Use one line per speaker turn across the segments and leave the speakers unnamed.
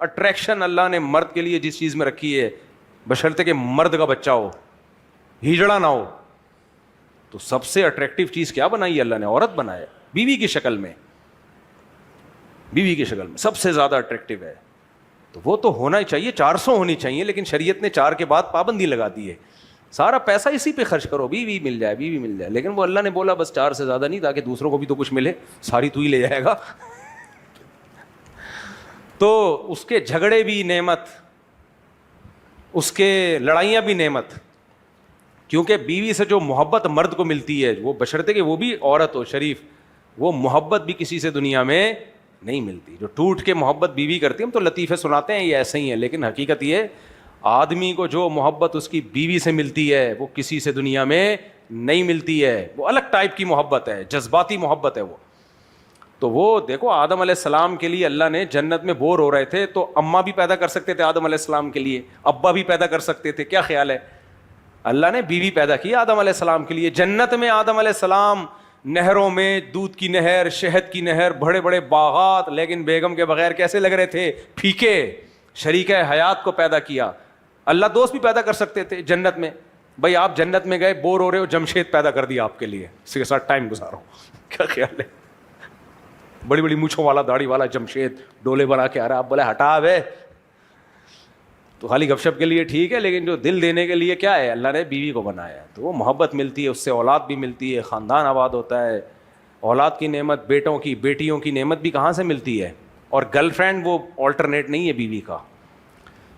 Attraction اللہ نے مرد کے لیے جس چیز میں رکھی ہے، بشرطے کہ مرد کا بچہ ہو، ہجڑا نہ ہو، تو سب سے اٹریکٹیو چیز کیا بنائی ہے اللہ نے؟ عورت بنایا، بیوی کی شکل میں، بیوی کی شکل میں سب سے زیادہ اٹریکٹیو ہے. تو وہ تو ہونا ہی چاہیے، 400 ہونی چاہیے، لیکن شریعت نے 4 کے بعد پابندی لگا دی ہے، سارا پیسہ اسی پہ خرچ کرو، بیوی مل جائے، بیوی مل جائے. لیکن وہ اللہ نے بولا بس 4 سے زیادہ نہیں، تاکہ دوسروں کو بھی تو کچھ ملے، ساری تو ہی لے جائے گا. تو اس کے جھگڑے بھی نعمت، اس کے لڑائیاں بھی نعمت، کیونکہ بیوی سے جو محبت مرد کو ملتی ہے، وہ بشرطے کہ وہ بھی عورت ہو شریف، وہ محبت بھی کسی سے دنیا میں نہیں ملتی. جو ٹوٹ کے محبت بیوی کرتی ہے، ہم تو لطیفے سناتے ہیں یہ ایسے ہی ہے، لیکن حقیقت یہ آدمی کو جو محبت اس کی بیوی سے ملتی ہے وہ کسی سے دنیا میں نہیں ملتی ہے. وہ الگ ٹائپ کی محبت ہے، جذباتی محبت ہے وہ. تو وہ دیکھو آدم علیہ السلام کے لیے اللہ نے جنت میں بور ہو رہے تھے تو اماں بھی پیدا کر سکتے تھے آدم علیہ السلام کے لیے، ابا بھی پیدا کر سکتے تھے. کیا خیال ہے؟ اللہ نے بیوی پیدا کی آدم علیہ السلام کے لیے. جنت میں آدم علیہ السلام نہروں میں، دودھ کی نہر، شہد کی نہر، بڑے بڑے باغات، لیکن بیگم کے بغیر کیسے لگ رہے تھے؟ پھیکے. شریک حیات کو پیدا کیا. اللہ دوست بھی پیدا کر سکتے تھے جنت میں. بھائی آپ جنت میں گئے، بور ہو رہے ہو، جمشید پیدا کر دیا آپ کے لیے، اس کے ساتھ ٹائم گزارو. کیا خیال ہے؟ بڑی بڑی مونچھوں والا، داڑھی والا جمشید ڈولے بنا کے آ رہا ہے، آپ بولے ہٹا بے. تو خالی گپ شپ کے لیے ٹھیک ہے، لیکن جو دل دینے کے لیے کیا ہے؟ اللہ نے بیوی کو بنایا ہے، تو وہ محبت ملتی ہے، اس سے اولاد بھی ملتی ہے، خاندان آباد ہوتا ہے. اولاد کی نعمت، بیٹوں کی بیٹیوں کی نعمت بھی کہاں سے ملتی ہے؟ اور گرل فرینڈ وہ آلٹرنیٹ نہیں ہے بیوی کا،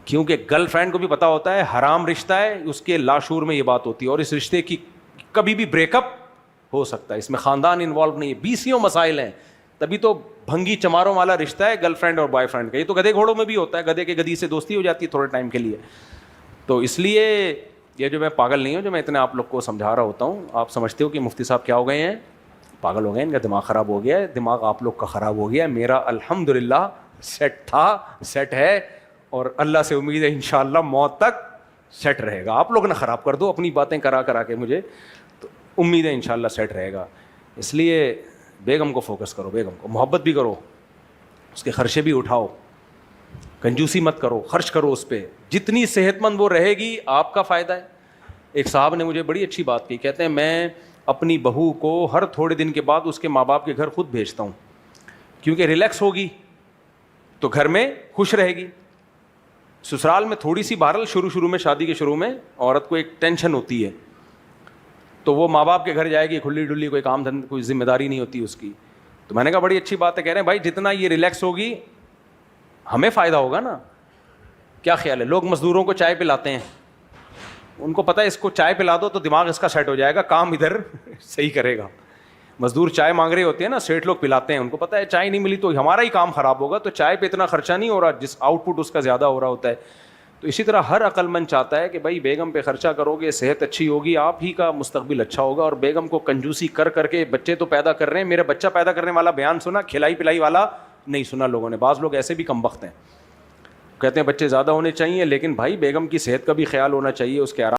کیونکہ گرل فرینڈ کو بھی پتا ہوتا ہے حرام رشتہ ہے، اس کے لاشعور میں یہ بات ہوتی ہے، اور اس رشتے کی کبھی بھی بریک اپ ہو سکتا ہے، اس میں خاندان انوالو نہیں ہے. 20 مسائل ہیں، تبھی تو بھنگی چماروں والا رشتہ ہے گرل فرینڈ اور بوائے فرینڈ کا. یہ تو گدھے گھوڑوں میں بھی ہوتا ہے، گدھے کے گدھی سے دوستی ہو جاتی ہے تھوڑے ٹائم کے لیے. تو اس لیے یہ جو میں پاگل نہیں ہوں جو میں اتنے آپ لوگ کو سمجھا رہا ہوتا ہوں. آپ سمجھتے ہو کہ مفتی صاحب کیا ہو گئے ہیں؟ پاگل ہو گئے، ان کا دماغ خراب ہو گیا ہے. دماغ آپ لوگ کا خراب ہو گیا ہے، میرا الحمدللہ سیٹ تھا، سیٹ ہے، اور اللہ سے امید ہے انشاءاللہ موت تک سیٹ رہے گا. آپ لوگ نہ خراب کر دو اپنی باتیں کرا کے مجھے، تو امید ہے انشاءاللہ سیٹ رہے گا. اس لیے بیگم کو فوکس کرو، بیگم کو محبت بھی کرو، اس کے خرچے بھی اٹھاؤ، کنجوسی مت کرو، خرچ کرو اس پہ. جتنی صحت مند وہ رہے گی آپ کا فائدہ ہے. ایک صاحب نے مجھے بڑی اچھی بات کی، کہتے ہیں میں اپنی بہو کو ہر تھوڑے دن کے بعد اس کے ماں باپ کے گھر خود بھیجتا ہوں، کیونکہ ریلیکس ہوگی تو گھر میں خوش رہے گی. سسرال میں تھوڑی سی بہرحال شروع میں، شادی کے شروع میں عورت کو ایک ٹینشن ہوتی ہے، تو وہ ماں باپ کے گھر جائے گی کھلی ڈلی، کوئی کام دھند، کوئی ذمہ داری نہیں ہوتی اس کی. تو میں نے کہا بڑی اچھی بات ہے. کہہ رہے ہیں بھائی جتنا یہ ریلیکس ہوگی ہمیں فائدہ ہوگا نا. کیا خیال ہے؟ لوگ مزدوروں کو چائے پلاتے ہیں، ان کو پتہ ہے اس کو چائے پلا دو تو دماغ اس کا سیٹ ہو جائے گا، کام ادھر صحیح کرے گا. مزدور چائے مانگ رہے ہوتے ہیں نا، سیٹ لوگ پلاتے ہیں، ان کو پتہ ہے چائے نہیں ملی تو ہمارا ہی کام خراب ہوگا، تو چائے پہ اتنا خرچہ نہیں ہو رہا، جس آؤٹ پٹ اس کا زیادہ ہو رہا ہوتا ہے. تو اسی طرح ہر عقل مند چاہتا ہے کہ بھائی بیگم پہ خرچہ کرو گے، صحت اچھی ہوگی، آپ ہی کا مستقبل اچھا ہوگا. اور بیگم کو کنجوسی کر کے بچے تو پیدا کر رہے ہیں. میرے بچہ پیدا کرنے والا بیان سنا، کھلائی پلائی والا نہیں سنا لوگوں نے. بعض لوگ ایسے بھی کم بخت ہیں، کہتے ہیں بچے زیادہ ہونے چاہیے، لیکن بھائی بیگم کی صحت کا بھی خیال ہونا چاہیے، اس کے آرام